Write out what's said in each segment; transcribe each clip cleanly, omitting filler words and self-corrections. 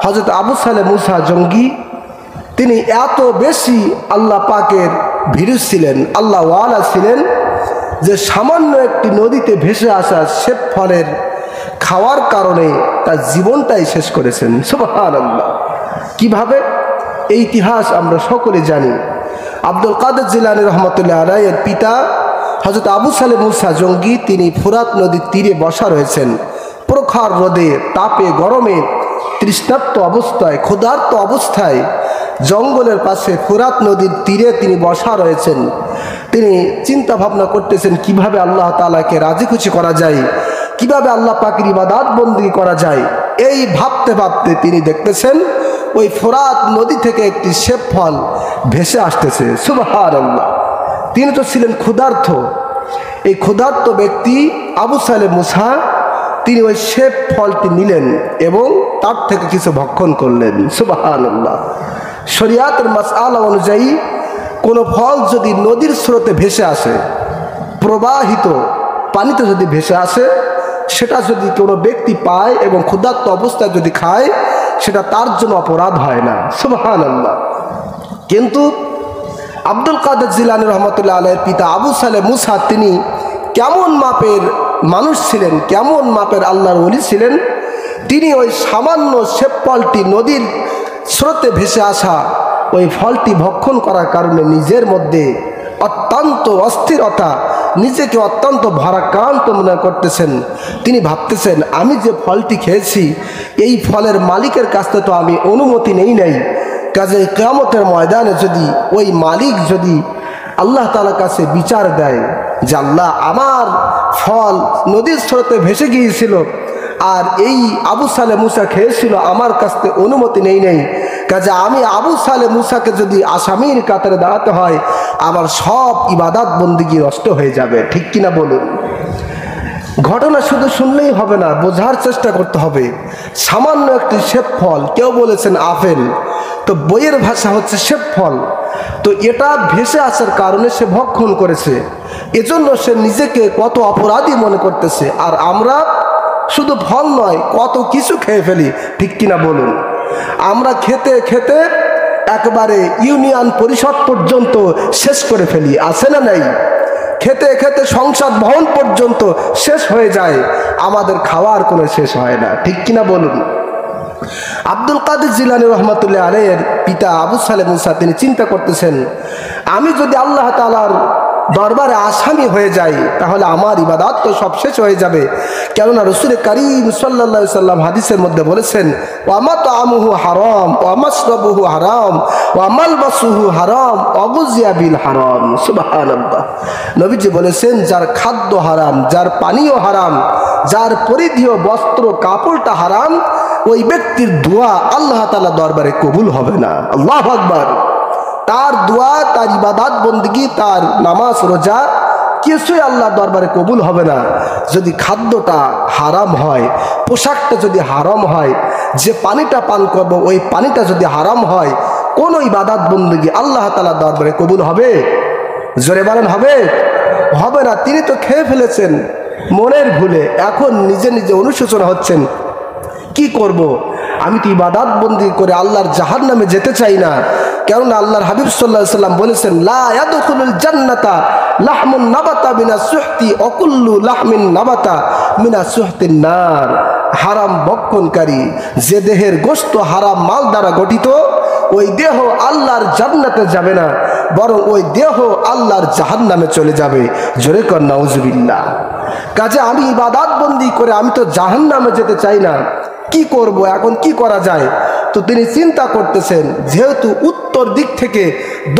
হযরত আবু সালেহ মুসা জঙ্গি তিনি এত বেশি আল্লাহ পাকের ভীরু ছিলেন, আল্লাহ ওয়ালা ছিলেন, যে সামান্য একটি নদীতে ভেসে আসা সেব ফলের খাওয়ার কারণে তার জীবনটাই শেষ করেছেন। সুবহানাল্লাহ। কিভাবে? এই ইতিহাস আমরা সকলে জানি। আব্দুল কাদের জিলানী রহমতুল্লাহ আলাইহির পিতা হযরত আবু সালেহ মুসা জঙ্গি তিনি ফুরাত নদীর তীরে বসা রয়েছেন। প্রখর রোদে, তাপে, গরমে, তৃষ্ণার্ত অবস্থায়, ক্ষুধার্ত অবস্থায় জঙ্গলের পাশে ফুরাত নদীর তীরে তিনি বসা রয়েছেন। তিনি চিন্তা ভাবনা করতেছেন কিভাবে আল্লাহ তাআলাকে রাজি খুশি করা যায়, কিভাবে আল্লাহ পাকের ইবাদত বন্দেগী করা যায়। এই ভাবতে ভাবতে তিনি দেখতেছেন ওই ফুরাত নদী থেকে একটি সেব ফল ভেসে আসতেছে। সুবহানাল্লাহ। তিনি তো ছিলেন ক্ষুধার্ত। এই ক্ষুধার্ত ব্যক্তি আবু সালেহ মুসা তিনি ওই সেব ফলটি নিলেন এবং তার থেকে কিছু ভক্ষণ করলেন। সুবহানাল্লাহ। শরিয়াতের মাসআলা অনুযায়ী কোনো ফল যদি নদীর স্রোতে ভেসে আসে, প্রবাহিত পানিতে যদি ভেসে আসে, সেটা যদি কোনো ব্যক্তি পায় এবং ক্ষুধার্ত অবস্থায় যদি খায়, সেটা তার জন্য অপরাধ হয় না। সুবহানাল্লাহ। কিন্তু আব্দুল কাদের জিলানী রহমতুল্লাহ আলাইহির পিতা আবু সালেহ মুসা তিনি কেমন মাপের মানুষ ছিলেন, কেমন মাপের আল্লাহর ওলি ছিলেন, তিনি ওই সামান্য সেব ফলটি নদীর স্রোতে ভেসে আসা ওই ফলটি ভক্ষণ করার কারণে নিজের মধ্যে অত্যন্ত অস্থিরতা, নিজেকে অত্যন্ত ভারাক্রান্ত মনে করতেছেন। তিনি ভাবতেছেন আমি যে ফলটি খেয়েছি এই ফলের মালিকের কাছ থেকে তো আমি অনুমতি নেই নাই, কাজে কিয়ামতের ময়দানে যদি ওই মালিক যদি আল্লাহ তাআলার কাছে বিচার দেয় যে আল্লাহ আমার ফল নদীর স্রোতে ভেসে গিয়েছিল আর এই আবু সালেহ মুসা খেয়েছিল, আমার কাছ থেকে অনুমতি নেই নেই, কাজে আমি আবু সালেহ মুসাকে যদি আসামির কাতারে দাঁড়াতে হয় আমার সব ইবাদত বন্দেগী নষ্ট হয়ে যাবে। ঠিক কিনা বলুন? ঘটনা শুধু শুনলেই হবে না, বোঝার চেষ্টা করতে হবে। সামান্য একটি সেব ফল, কেউ বলেছেন আপেল, তো বইয়ের ভাষা হচ্ছে সেব ফল, তো এটা ভেসে আসার কারণে সে ভক্ষণ করেছে, এজন্য সে নিজেকে কত অপরাধী মনে করতেছে। আর আমরা শুধু ফল নয় কত কিছু খেয়ে ফেলি। ঠিক কিনা বলুন? আমরা খেতে খেতে একবারে ইউনিয়ন পরিষদ পর্যন্ত শেষ করে ফেলি, আছে না নাই? খেতে খেতে সংসদ ভবন পর্যন্ত শেষ হয়ে যায়, আমাদের খাওয়ার কোনো শেষ হয় না। ঠিক কিনা বলুন? আব্দুল কাদের জিলানী রহমতুল্লাহ আলাইহির পিতা আবু সালেহ মুসা তিনি চিন্তা করতেছেন আমি যদি আল্লাহ তাআলার দরবারে আসামি হয়ে যাই তাহলে আমার ইবাদত তো সব শেষ হয়ে যাবে। কেননা রাসূল কারীম সাল্লাল্লাহু আলাইহি সাল্লাম হাদিসের মধ্যে বলেছেন ওয়া মাতআমুহু হারাম ওয়া মাশরাবুহু হারাম ওয়া মালবাসুহু হারাম ওয়া গুযিয়া বিল হারাম। সুবহানাল্লাহ। নবীজি বলেছেন যার খাদ্য হারাম, যার পানীয় হারাম, যার পরিধেয় বস্ত্র কাপড়টা হারাম, ওই ব্যক্তির দোয়া আল্লাহ তাআলা দরবারে কবুল হবে না। আল্লাহু আকবার। তার দোয়া, তার ইবাদত বন্দেগী, তার নামাজ রোজা কিছুই আল্লাহ দরবারে কবুল হবে না যদি খাদ্যটা হারাম হয়, পোশাকটা যদি হারাম হয়, যে পানিটা পান করবো ওই পানিটা যদি হারাম হয়, কোন ইবাদত বন্দেগী আল্লাহ তাআলা দরবারে কবুল হবে? জোরে বলেন হবে? হবে না। তিনি তো খেয়ে ফেলেছেন মনের ভুলে, এখন নিজে নিজে অনুশোচনা হচ্ছেন কি করব, আমি তো ইবাদত বন্দেগী করে আল্লাহর জাহান্নামে যেতে চাই না। কেননা আল্লাহর হাবিব সাল্লাল্লাহু আলাইহি ওয়াসাল্লাম বলেছেন লা ইয়াদখুলুল জান্নাতা লাহমুন নাবাতা মিনাস সুহতি ওয়া কুল্লু লাহমিন নাবাতা মিনাস সুহতিন নার। হারাম ভক্ষণকারী, যে দেহের গোশত হারাম মাল দ্বারা গঠিত, ওই দেহ আল্লাহর জান্নাতে যাবে না, বরং ওই দেহ আল্লাহর জাহান্নামে চলে যাবে। জোরে কর নাউজুবিল্লাহ। কাজে আমি ইবাদত বন্দেগী করে আমি তো জাহান্নামে যেতে চাই না, কি করব, এখন কি করা যায়? তো তিনি চিন্তা করতেছেন যেহেতু উত্তর দিক থেকে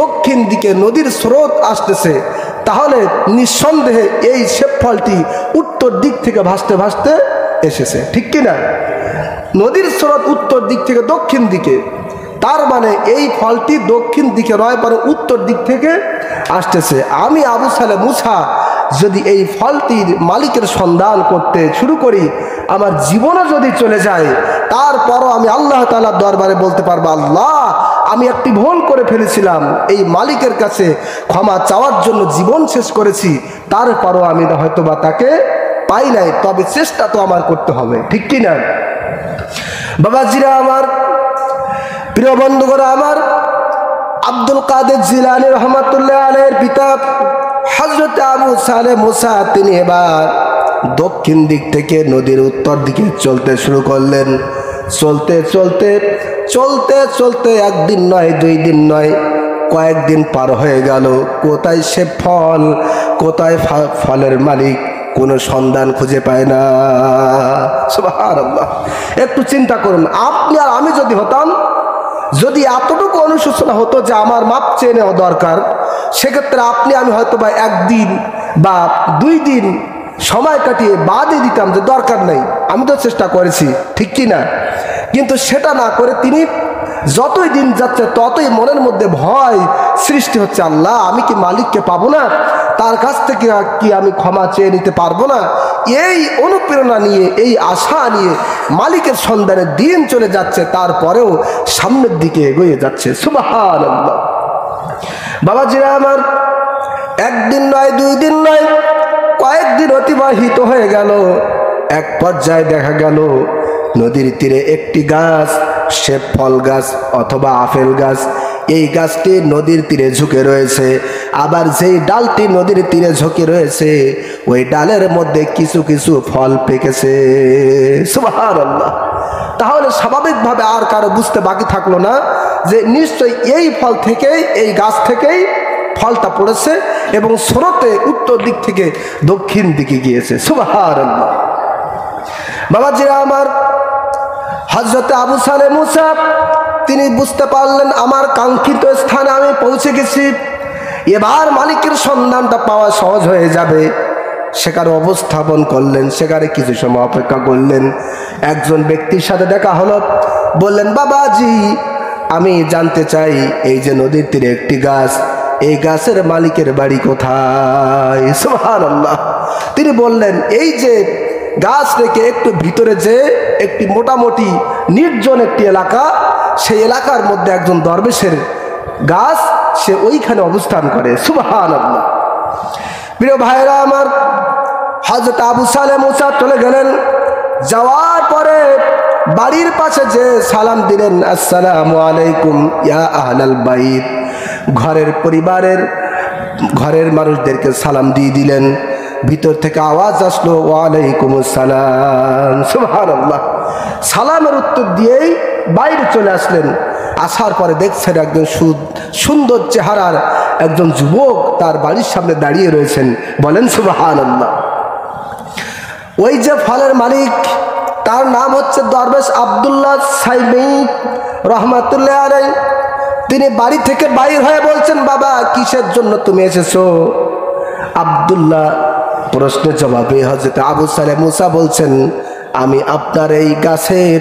দক্ষিণ দিকে নদীর স্রোত আসতেছে, তাহলে নিঃসন্দেহে এই সেব ফলটি উত্তর দিক থেকে ভাসতে ভাসতে এসেছে। ঠিক কিনা? নদীর স্রোত উত্তর দিক থেকে দক্ষিণ দিকে, তার মানে এই ফলটি দক্ষিণ দিকে নয় বরং উত্তর দিক থেকে আসতেছে। আমি আবু সালেহ মুসা যদি এই ফলটির মালিকের সন্ধান করতে শুরু করি, আমার জীবনও যদি চলে যায়, তারপরও আমি আল্লাহ তাআলার দরবারে বলতে পারবো আল্লাহ আমি একটি ভুল করে ফেলেছিলাম, এই মালিকের কাছে ক্ষমা চাওয়ার জন্য জীবন শেষ করেছি, তারপরও আমি হয়তোবা তাকে পাই নাই, তবে চেষ্টা তো আমার করতে হবে। ঠিক কিনা? বাবাজিরা আমার, প্রিয় বন্ধুগণ আমার, আব্দুল কাদের জিলানী রহমাতুল্লাহ আলাইহির পিতা হযরত আবু সালেহ মুসা তিনি এবার দক্ষিণ দিক থেকে নদীর উত্তর দিকে চলতে শুরু করলেন। চলতে চলতে চলতে চলতে একদিন নয়, 2 দিন নয়, কয়েকদিন পার হয়ে গেল। কোথায় সে ফল, কোথায় ফলের মালিক, কোনো সন্ধান খুঁজে পায় না। সুবহানাল্লাহ। একটু চিন্তা করুন, আপনি আর আমি যদি হতাম, যদি এতটুকু অনুশোচনা হতো যে আমার মাপ চেয়ে নেওয়া দরকার, সেক্ষেত্রে আপনি আমি হয়তো বা 1 দিন বা 2 দিন সময় কাটিয়ে বাদই দিতাম যে দরকার নেই, আমি তো চেষ্টা করেছি, ঠিক কি না? কিন্তু সেটা না করে তিনি যতই দিন যাচ্ছে ততই মনের মধ্যে ভয় সৃষ্টি হচ্ছে, আল্লাহ আমি কি মালিককে পাবো না, তার কাছ থেকে কি আমি ক্ষমা চেয়ে নিতে পারবো না। এই অনুপ্রেরণা নিয়ে, এই আশা নিয়ে মালিকের সন্ধানে দিন চলে যাচ্ছে, তারপরেও সামনের দিকে এগিয়ে যাচ্ছে। সুবহানাল্লাহ। বাবাজিরা আমার, 1 দিন নয়, 2 দিন নয়, কয়েকদিন অতিবাহিত হয়ে গেল। এক পর্যায়ে দেখা গেল নদীর তীরে একটি গাছ, সে ফল গাছ অথবা আপেল গাছ, এই গাছটি নদীর তীরে ঝুঁকে রয়েছে। আবার যেই ডালটি নদীর তীরে ঝুঁকে রয়েছে, ওই ডালের মধ্যে কিছু কিছু ফল পেকেছে। সুবহানাল্লাহ। তাহলে স্বাভাবিকভাবে আর কারো বুঝতে বাকি থাকলো না যে নিশ্চয়ই এই ফল থেকেই, এই গাছ থেকেই ফলটা পড়েছে এবং স্রোতে উত্তর দিক থেকে দক্ষিণ দিকে গিয়েছে। সুবহানাল্লাহ। বাবাজিরা আমার, হযরত আবু সালেহ মুসা তিনি বুঝতে পারলেন আমার কাঙ্ক্ষিত স্থানে আমি পৌঁছে গেছি, এবার মালিকের সন্ধানটা পাওয়া সহজ হয়ে যাবে। সেখানে অবস্থাপন করলেন, সেখানে কিছু সময় অপেক্ষা করলেন। একজন ব্যক্তির সাথে দেখা হলো। বললেন, বাবাজি আমি জানতে চাই, এই যে নদীর তীরে একটি গাছ, এই গাছের মালিকের বাড়ি কোথায়? সুবহানাল্লাহ। তিনি বললেন, এই যে গাছ রেখে একটু ভিতরে যে একটি মোটামুটি নির্জন একটি এলাকা, সেই এলাকার মধ্যে একজন দরবেশের গাছ, সে ওইখানে অবস্থান করে। সুবহানাল্লাহ। প্রিয় ভাইরা আমার, হযরত আবু সালেহ মুসা চলে গেলেন। যাওয়ার পরে বাড়ির পাশে যে সালাম দিলেন, আসসালামু আলাইকুম ইয়া আহলাল বাইত, ঘরের পরিবারের ঘরের মানুষদেরকে সালাম দিয়ে দিলেন। ভিতর থেকে আওয়াজ আসলো, ওয়ালাইকুম আসসালাম। সুবহানাল্লাহ। সালামের উত্তর দিয়েই বাইরে চলে আসলেন। আসার পরে দেখছেন একজন সুন্দর চেহারার একজন যুবক তার বাড়ির সামনে দাঁড়িয়ে রয়েছেন। বলেন সুবহানাল্লাহ। ওই যে ফলের মালিক, তার নাম হচ্ছে দরবেশ আব্দুল্লাহ সাইমি রহমাতুল্লাহ আলাইহি। তিনি বাড়ি থেকে বাইর হয়ে বলছেন, বাবা কিসের জন্য তুমি এসেছো? আব্দুল্লাহ প্রশ্নের জবাবে হযরত আবু সালেহ মুসা বলছেন, আমি আপনার এই গাছের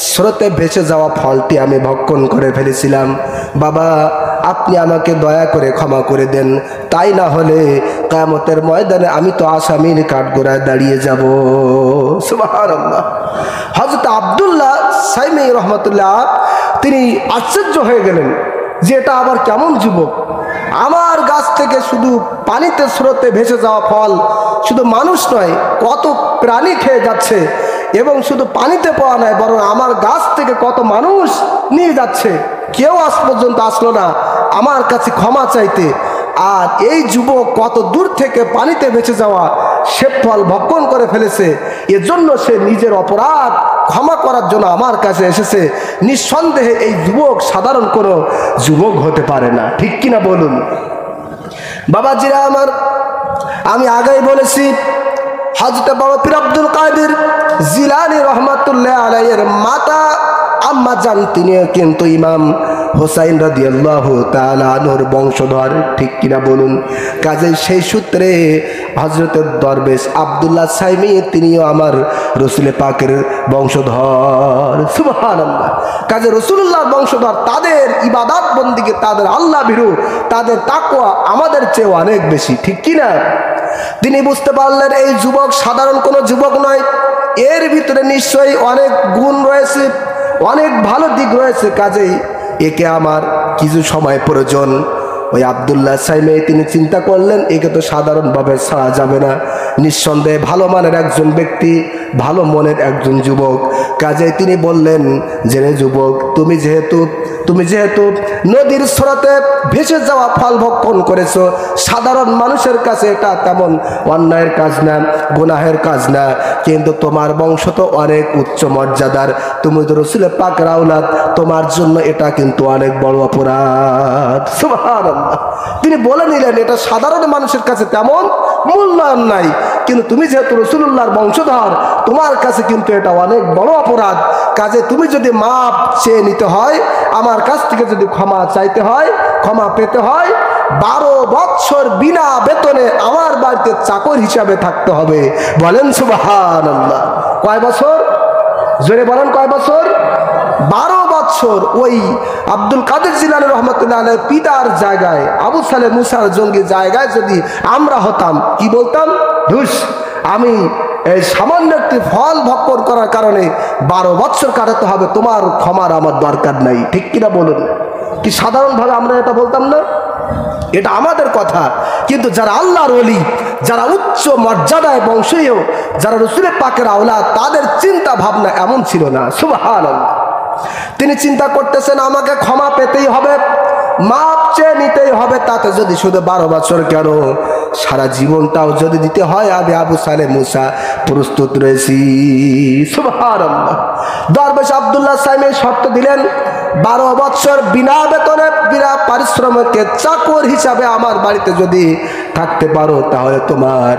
স্রোতে ভেসে যাওয়া ফলটি আমি ভক্ষণ করে ফেলেছিলাম। বাবা আপনি আমাকে দয়া করে ক্ষমা করে দেন, তাই না হলে কিয়ামতের ময়দানে আমি তো আসামির কাঠগড়ায় দাঁড়িয়ে যাব। সুবহানাল্লাহ। হযরত আব্দুল্লাহ সাইমি রহমাতুল্লাহ তিনি আশ্চর্য হয়ে গেলেন যে এটা আবার কেমন যুবক, আমার গাছ থেকে শুধু পানিতে স্রোতে ভেসে যাওয়া ফল, শুধু মানুষ নয় কত প্রাণী খেয়ে যাচ্ছে, এবং শুধু পানিতে পাওয়া নয় বরং আমার গাছ থেকে কত মানুষ নিয়ে যাচ্ছে, কেউ আজ পর্যন্ত আসলো না আমার কাছে ক্ষমা চাইতে। আর এই যুবক কত দূর থেকে পানিতে বেঁচে যাওয়া সে ফল ভক্ষণ করে ফেলেছে, এজন্য সে নিজের অপরাধ ক্ষমা করার জন্য আমার কাছে এসেছে। নিঃসন্দেহে এই যুবক সাধারণ কোনো যুবক হতে পারে না, ঠিক কিনা বলুন? বাবাজিরা আমার, আমি আগেই বলেছি হযরত বাবা পীর আব্দুল কাদের জিলানী রহমাতুল্লাহ আলাইহির মাতা আম্মা জান, তিনি কিন্তু ইমাম হুসাইন রাদিয়াল্লাহু তাআলা আনহুর বংশধর, ঠিক কিনা বলুন? কাজেই সেই সূত্রে হযরত দরবেশ আব্দুল্লাহ সাইমি তিনিও আমার রাসূল পাকের বংশধর। সুবহানাল্লাহ। কাজে রাসূলুল্লাহর বংশধর, তাদের ইবাদত বন্দেগী, তাদের আল্লাহ ভীরু, তাদের তাকওয়া আমাদের চেয়ে অনেক বেশি, ঠিক কিনা? তিনি বুঝতে পারলেন এই যুবক সাধারণ কোনো যুবক নয়, এর ভিতরে নিশ্চয়ই অনেক গুণ রয়েছে, অনেক ভালো দিক রয়েছে। কাজেই একে আমার কিছু সময় প্রয়োজন। ওই আব্দুল্লাহ সাইমে তিনি চিন্তা করলেন একে তো সাধারণভাবে ছাড়া যাবে না, নিঃসন্দেহে ভালো মানের একজন ব্যক্তি, ভালো মনের একজন যুবক। কাজেই তিনি বললেন যে রে যুবক, তুমি যেহেতু নদীর স্রোতে ভেসে যাওয়া ফল ভক্ষণ করেছো, সাধারণ মানুষের কাছে এটা তেমন অন্যায়ের কাজ না, গুনাহের কাজ না, কিন্তু তোমার বংশ তো অনেক উচ্চ মর্যাদার, তুমি তো রাসূল পাকের আওলাদ, তোমার জন্য এটা কিন্তু অনেক বড় অপরাধ। সুবহানাল্লাহ। তিনি বলে নিলেন এটা সাধারণ মানুষের কাছে তেমন মূল্যায়ন নাই, কিন্তু তুমি যেহেতু রাসূলুল্লাহর বংশধর, তোমার কাছে কিন্তু এটা অনেক বড় অপরাধ। কাজে তুমি যদি মাপ চেয়ে নিতে হয়, আমার কাছ থেকে যদি ক্ষমা চাইতে হয়, ক্ষমা পেতে হয়, 12 বছর বিনা বেতনে আমার বাড়িতে চাকর হিসাবে থাকতে হবে। বলেন সুবহানাল্লাহ। কয় বছর? জোরে বলেন কয় বছর? 12 বছর। ওই আব্দুল কাদের জিলানী রহমতুল্লাহ আলাইহির পিতার জায়গায়, আবু সালেহ মুসার জঙ্গি জায়গায় যদি আমরা হতাম, কি বলতাম? ধুস, আমি এই সামান্য একটি ফল ভক্ষণ করার কারণে 12 বছর কাটাতে হবে, তোমার ক্ষমার আমার দরকার নাই। ঠিক কিনা বলুন? কি সাধারণভাবে আমরা এটা বলতাম না? এটা আমাদের কথা। কিন্তু যারা আল্লাহর ওলি, যারা উচ্চ মর্যাদায় বংশীয়, যারা রাসূল পাকের আওলাদ, তাদের চিন্তা ভাবনা এমন ছিল না। সুবহানাল্লাহ। তিনি চিন্তা করতেছেন আমাকে ক্ষমা পেতেই হবে, মাপ চেয়ে নিতেই হবে, তাতে যদি শুধু 12 বছর কেন, সারা জীবনটাও যদি দিতে হয়, আমি আবু সালেহ মুসা প্রস্তুত রয়েছি। সুবহানাল্লাহ। দরবেশ আব্দুল্লাহ সাইমে শর্ত দিলেন, 12 বছর বিনা বেতনে, বিনা পারিশ্রমিকে চাকর হিসাবে আমার বাড়িতে যদি থাকতে পারো, তাহলে তোমার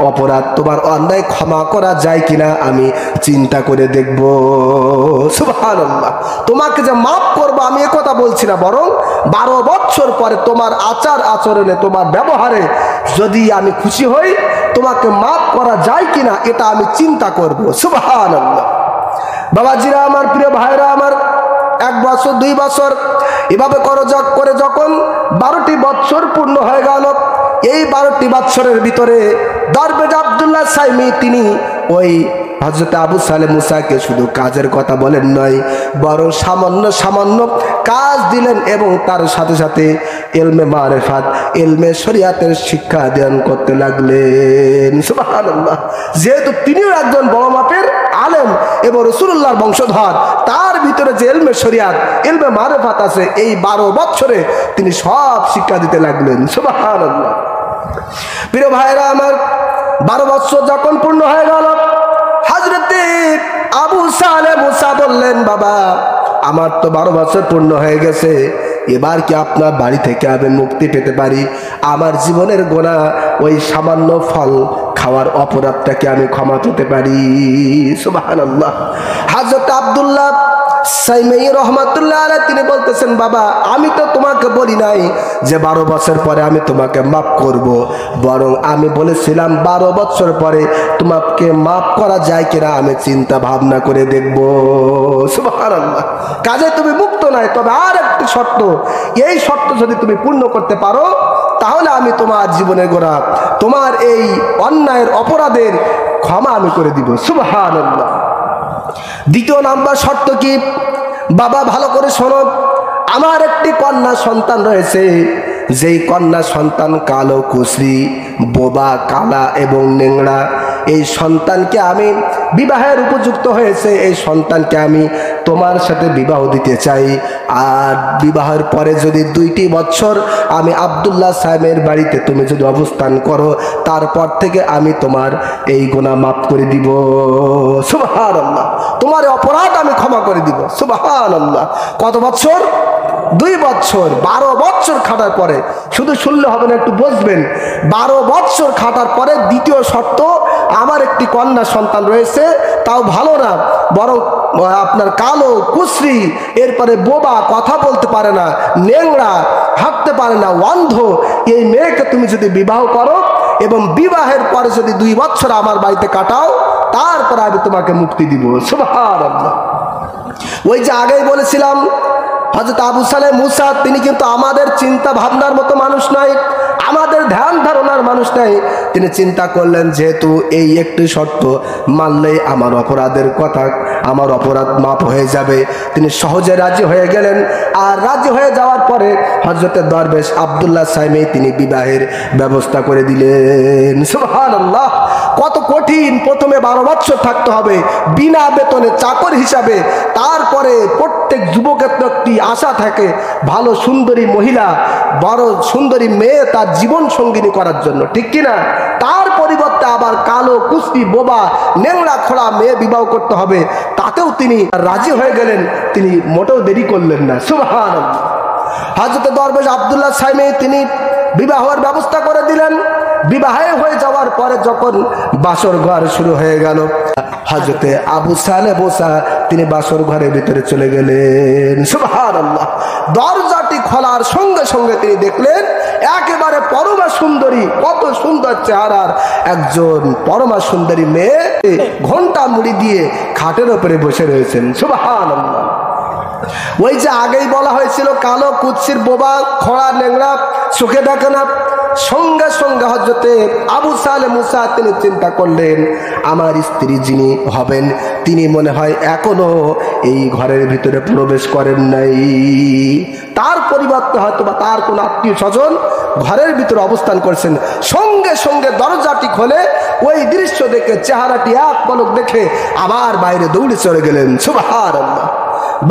অপরাধ, তোমার অন্যায় ক্ষমা করা যায় কিনা আমি চিন্তা করে দেখব। সুবহানাল্লাহ। তোমাকে যে মাফ করবো আমি এ কথা বলছি না, বরং 12 বছর পরে তোমার আচার আচরণে, তোমার ব্যবহারে যদি আমি খুশি হই, তোমাকে মাফ করা যায় কিনা এটা আমি চিন্তা করব। সুবহানাল্লাহ। বাবাজিরা আমার, প্রিয় ভাইরা আমার, 1 বছর 2 বছর এভাবে করে যখন 12টি বছর পূর্ণ হয়ে গেল, এই 12টি বছরের ভিতরে দরবেশ আব্দুল্লাহ সাইমি তিনি ওই হযরত আবু সালেহ মুসাকে শুধু কাজের কথা বলেন নয়, বরং সামান্য কাজ দিলেন এবং তার সাথে সাথে ইলমে মারিফাত, ইলমে শরিয়াতের শিক্ষা দান করতে লাগলেন। সুবহানাল্লাহ। যেহেতু তিনিও একজন বড় মাপের আলেম এবং রাসূলুল্লাহর বংশধর, তার ভিতরে যে ইলমে শরিয়াত, ইলমে মারিফাত আছে, এই 12 বছরে তিনি সব শিক্ষা দিতে লাগলেন। সুবহানাল্লাহ। প্রিয় ভাইরা আমার, 12 বছর যখন পূর্ণ হয়ে গেল, হযরতে আবু সালেহ মুসা বললেন, বাবা আমার তো 12 বছর পূর্ণ হয়ে গেছে, এবার কি আপনার বাড়ি থেকে আমি মুক্তি পেতে পারি? আমার জীবনের গোনা, ওই সামান্য ফল খাওয়ার অপরাধটাকে আমি ক্ষমা পেতে পারি? সুবহানাল্লাহ। হযরত আব্দুল্লাহ সাইমি রহমাতুল্লাহ আলাইহি তিনি বলতেছেন, বাবা আমি তো তোমাকে বলি নাই যে 12 বছর পরে আমি তোমাকে মাফ করব, বরং আমি বলেছিলাম 12 বছর পরে তোমাকে মাফ করা যায় কিনা আমি চিন্তা ভাবনা করে দেখব। সুবহানাল্লাহ। কাজে তুমি মুক্ত নাই, তবে আর একটি শর্ত, এই শর্ত যদি তুমি পূর্ণ করতে পারো, তাহলে আমি তোমার জীবনের গোনা, তোমার এই অন্যায়ের অপরাধের ক্ষমা আমি করে দিব। সুবহানাল্লাহ। দ্বিতীয় নাম্বার শর্ত কি? বাবা ভালো করে শোনো, আমার একটি কন্যা সন্তান রয়েছে, যেই কন্যা সন্তান কালো, কুশ্রী, বোবা, কালা এবং নেংড়া। এই সন্তানকে আমি বিবাহের উপযুক্ত হয়েছে, এই সন্তানকে আমি তোমার সাথে বিবাহ দিতে চাই। আর বিবাহের পরে যদি 2টি বছর আমি আব্দুল্লাহ সাহেবের বাড়িতে তুমি যদি অবস্থান করো, তারপর থেকে আমি তোমার এই গুনাহ মাফ করে দিব। সুবহানাল্লাহ। তোমার অপরাধ আমি ক্ষমা করে দিব। সুবহানাল্লাহ। কত বছর? 2 বছর। 12 বছর খাটার পরে, শুধু শুনলে হবে না, একটু বুঝবেন। 12 বছর খাটার পরে দ্বিতীয় শর্ত, আমার একটি কন্যা সন্তান রয়েছে, তাও ভালো না, বরং আপনার কালো, কুশ্রী, এরপরে বোবা, কথা বলতে পারে না, নেংড়া, হাঁটতে পারে না, অন্ধ, এই মেয়েকে তুমি যদি বিবাহ করো এবং বিবাহের পরে যদি 2 বছর আমার বাড়িতে কাটাও, তারপর আমি তোমাকে মুক্তি দিব। সুবহানাল্লাহ। ওই যে আগেই বলেছিলাম, হযরত আবু সালেহ মুসা তিনি কিন্তু আমাদের চিন্তা ভাবনার মতো মানুষ নয়। আমাদের ধ্যান ধারণার মানুষ নাই। তিনি চিন্তা করলেন যেহেতু এই একটি শর্ত মানলেই আমার অপরাধের কথা, আমার অপরাধ মাফ হয়ে যাবে, তিনি সহজে রাজি হয়ে গেলেন। আর রাজি হয়ে যাওয়ার পরে হযরত দরবেশ আব্দুল্লাহ সাইমি তিনি বিবাহের ব্যবস্থা করে দিলেন। সুবহানাল্লাহ, কত কঠিন! প্রথমে 12 বছর থাকতে হবে বিনা বেতনে চাকর হিসাবে। তারপরে প্রত্যেক যুবকের তো একটি আশা থাকে ভালো সুন্দরী মহিলা, বড় সুন্দরী মেয়ে তার জীবন সঙ্গিনী করার জন্য, ঠিক কিনা? তার পরিবর্তে আবার কালো কুস্তি বোবা নেংড়া খোড়া মেয়ে বিবাহ করতে হবে, তাতেও তিনি রাজি হয়ে গেলেন। তিনি মোটেও দেরি করলেন না। সুবহানাল্লাহ। হযরত দরবেশ আব্দুল্লাহ সাইমি তিনি বিবাহের ব্যবস্থা করে দিলেন। বিবাহে হয়ে যাওয়ার পরে যখন বাসর ঘর শুরু হয়ে গেল, হযরতে আবু সালেহ মুসা তিনি বাসর ঘরের ভিতরে চলে গেলেন। সুবহানাল্লাহ। দরজাটি খোলার সঙ্গে সঙ্গে তিনি দেখলেন একেবারে পরমা সুন্দরী, কত সুন্দর চেহারার একজন পরমা সুন্দরী মেয়ে ঘন্টা মুড়ি দিয়ে খাটের উপরে বসে রয়েছেন। সুবহানাল্লাহ। ওই যে আগেই বলা হয়েছিল কালো কুৎসির বোবা খোড়া নেংড়া চোখে দেখে না, সঙ্গে সঙ্গে হযরতে আবু সালেহ মুসা তিনি চিন্তা করলেন আমার স্ত্রী যিনি হবেন তিনি মনে হয় এখনো এই ঘরের ভিতরে প্রবেশ করেন নাই। তার পরিবর্তে হয়তো বা তার কোন আত্মীয় স্বজন ঘরের ভিতরে অবস্থান করছেন। সঙ্গে সঙ্গে দরজাটি খোলে ওই দৃশ্য দেখে, চেহারাটি এক পলক দেখে আবার বাইরে দৌড়ে চলে গেলেন। সুবহানাল্লাহ।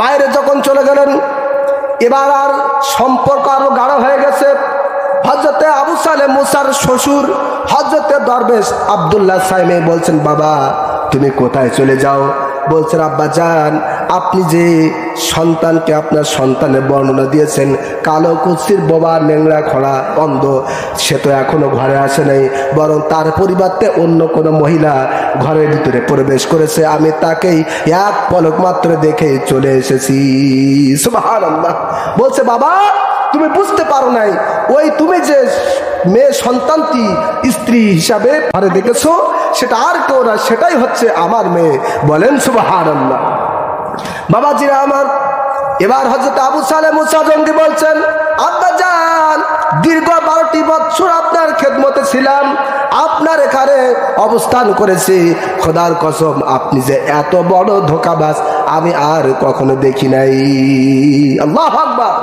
বাইরে যখন চলে গেলেন এবার আর সম্পর্ক আরো গাঢ় হয়ে গেছে। হযরতে আবু সালেহ মুসার শ্বশুর হযরতে দরবেশ আব্দুল্লাহ সাইমি বলছেন বাবা তুমি কোথায় চলে যাও? বলছেন আব্বা জান আপনি যে সন্তানকে আপনার সন্তানের বর্ণনা দিয়েছেন কালো কুৎসির বোবা নেংড়া খোড়া অন্ধ, সে তো এখনো ঘরে আসে নাই, বরং তার পরিবর্তে অন্য কোনো মহিলা ঘরের ভিতরে প্রবেশ করেছে, আমি তাকেই এক পলক মাত্র দেখে চলে এসেছি। সুবহানাল্লাহ। বলছে বাবা তুমি বুঝতে পারো নাই, ওই তুমি যে মেয়ে সন্তানটি স্ত্রী হিসাবে ঘরে দেখেছো সেটা আর কেউ না, সেটাই হচ্ছে আমার মেয়ে। বলেন সুবহানাল্লাহ। বাবাজিরা আমার, এবার হযরত আবু সালেহ মুসা জঙ্গি বলছেন আব্বা জান দীর্ঘ 12টি বছর আপনার খেদমতে ছিলাম, আপনার এখানে অবস্থান করেছি, খোদার কসম আপনি যে এত বড় ধোঁকাবাজ আমি আর কখনো দেখি নাই। আল্লাহু আকবার।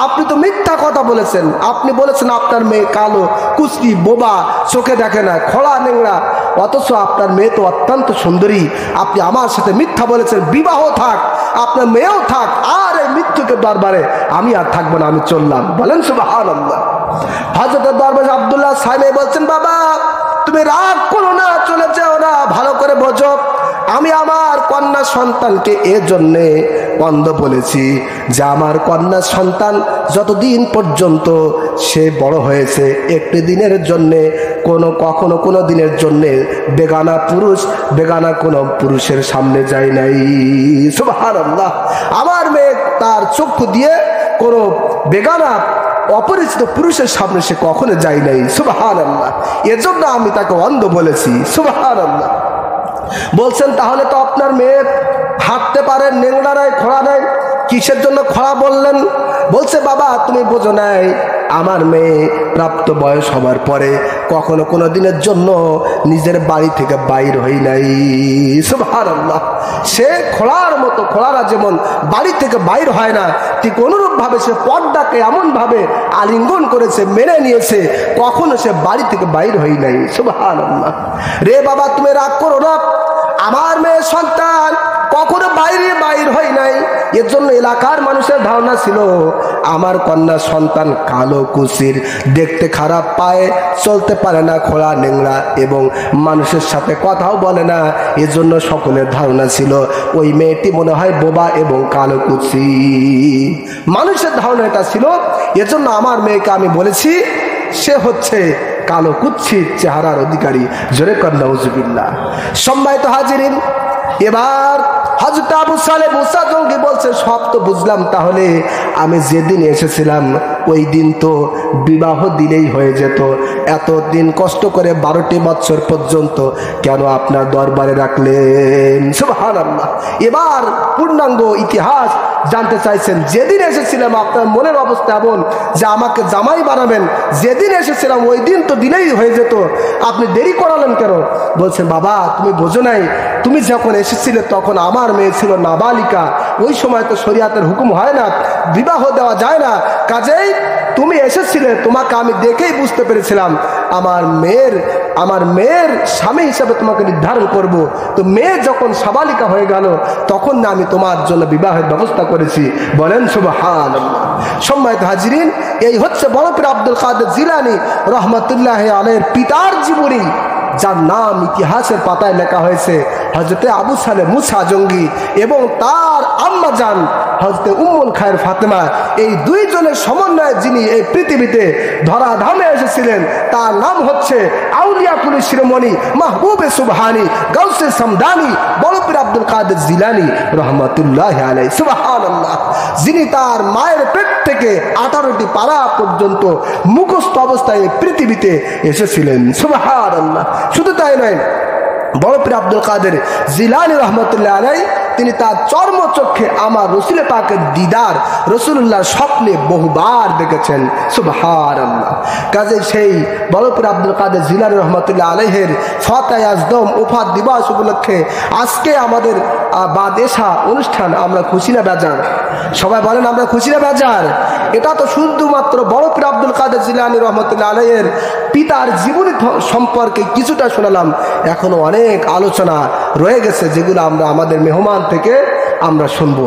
আপনি তো মিথ্যা কথা বলেছেন, আপনি বলেছেন আপনার মেয়ে কালো কুস্তি বোবা চোখে দেখে না খোড়া নেংড়া, অথচ আপনার মেয়ে তো অত্যন্ত সুন্দরী। আপনি আমার সাথে মিথ্যা বলেছেন, বিবাহ থাক আপনার মেয়েও থাক, আর এই মৃত্যুকে দরবারে আমি আর থাকবো না, আমি চললাম। বলেন সুবহানাল্লাহ। হযরত দরবেশ আব্দুল্লাহ সাইমি বলছেন বাবা তুমি রাগ করো না, চলে যাও না, ভালো করে বোঝো আমি আমার কন্যা সন্তানকে এজন্যে অন্ধ বলেছি যে আমার কন্যা সন্তান যতদিন পর্যন্ত সে বড় হয়েছে একটি দিনের জন্যে কখনো কোনো দিনের জন্যে বেগানা কোনো পুরুষের সামনে যায় নাই। সুবহানাল্লাহ। আমার মেয়ে তার চক্ষু দিয়ে কোনো বেগানা অপরিচিত পুরুষের সামনে সে কখনো যায় নাই। সুবহানাল্লাহ। এজন্য আমি তাকে অন্ধ বলেছি। সুবহানাল্লাহ। বলছেন তাহলে তো আপনার মেয়ে হাঁটতে পারে, নেংড়া নাই খোড়া নাই, কিসের জন্য খোড়া বললেন? বলছে বাবা তুমি বোঝো নাই, আমার মেয়ে প্রাপ্ত বয়স হবার পরে কখনো কোনো দিনের জন্য নিজের বাড়ি থেকে বাইর হই নাই। সুবহানাল্লাহ। সে খোড়ার মতো, খোড়ারা যেমন বাড়ি থেকে বাইর হয় না, ঠিক অনুরূপ ভাবে সে পর্দাকে এমন ভাবে আলিঙ্গন করেছে, মেনে নিয়েছে, কখনো সে বাড়ি থেকে বাইর হই নাই। সুবহানাল্লাহ। রে বাবা তুমি রাগ করো না, আমার মেয়ে সন্তান কখনো বাইর হয় নাই। এর জন্য এলাকার মানুষের ধারণা ছিল আমার কন্যা সন্তান কালো কুচির, দেখতে খারাপ, পায়ে চলতে পারে না, খোড়া নেংড়া এবং মানুষের সাথে কথাও বলে না। এজন্য সকলের ধারণা ছিল ওই মেয়েটি মনে হয় বোবা এবং কালো কুচি। মানুষের ধারণা এটা ছিল। এজন্য আমার মেয়েকে আমি বলেছি সে হচ্ছে কালো কুচ্ছিত চেহারার অধিকারী। জোরে কন্যা নাউজুবিল্লাহ। সম্মানিত হাজিরিন, এবার হযরত আবু সালেহ মুসা জঙ্গি বলছে সব তো বুঝলাম, তাহলে আমি যেদিন এসেছিলাম ওই দিন তো বিবাহ দিলেই হয়ে যেত, এতদিন কষ্ট করে 12টি বছর পর্যন্ত কেন আপনার দরবারে রাখলেন? সুবহানাল্লাহ। এবার পূর্ণাঙ্গ ইতিহাস জানতে চাইছেন, যেদিন এসেছিলাম আপনার মনের অবস্থা এমন যে আমাকে জামাই বানাবেন, যেদিন এসেছিলাম ওই দিন তো দিলেই হয়ে যেত, আপনি দেরি করালেন কেন? বলছেন, বাবা তুমি বোঝো নাই, তুমি যখন এসেছিলে তখন আমার মেয়ে ছিল নাবালিকা, ওই সময় তো শরীয়তের হুকুম হয় না, বিবাহ দেওয়া যায় না, কাজেই তুমি এসেছিলে, তোমাকে আমি দেখেই বুঝতে পেরেছিলাম আমার মেয়ের স্বামী হিসাবে তোমাকে নির্ধারণ করব। তো মেয়ে যখন সাবালিকা হয়ে গেল তখন না আমি তোমার জন্য বিবাহের ব্যবস্থা করেছি। বলেন সুবহানাল্লাহ। সম্মানিত হাজিরিন, এই হচ্ছে বড় পীর আব্দুল কাদের জিলানী রহমতুল্লাহ আলাইহির পিতার জীবনী, যার নাম ইতিহাসের পাতায় লেখা হয়েছে হযরতে আবু সালেহ মুসা জঙ্গি এবং তার আম্মা জান হযরতে উম্মুল খায়ের ফাতেমা। এই দুইজনের সমন্বয়ে যিনি এই পৃথিবীতে ধরাধামে এসেছিলেন তার নাম হচ্ছে আউলিয়া কুলি শিরোমণি মাহবুবে সুবহানি গাউসে সামদানি বড় পীর আব্দুল কাদের জিলানী রহমতুল্লাহ আলাইহি। সুবহানাল্লাহ। যিনি তার মায়ের পেট থেকে 18টি পারা পর্যন্ত মুখস্থ অবস্থায় পৃথিবীতে এসেছিলেন। সুবহানাল্লাহ। শুধু তাই নয়, বড় পীর আব্দুল কাদের জিলানী রহমতুল্লাহ আলাইহি তিনি তার চর্মচক্ষে আমার রসুল পাকের দিদার, রসুলুল্লাহর স্বপ্নে বহুবার দেখেছেন। সুবহানাল্লাহ। কাজে সেই বড় পীর আব্দুল কাদের জিলানী রহমতুল্লাহ আলাইহির ফাতায়ে আজদম ওফাত দিবস উপলক্ষে আজকে আমাদের বাদেশা অনুষ্ঠান। আমরা খুশি না বেজার? সবাই বলেন আমরা খুশি না বেজার? এটা তো শুধুমাত্র বড় পীর আব্দুল কাদের জিলানী রহমতুল্লাহ আলাইহির পিতার জীবনী সম্পর্কে কিছুটা শোনালাম, এখনো অনেক আলোচনা রয়ে গেছে যেগুলো আমরা আমাদের মেহমান থেকে আমরা শুনবো।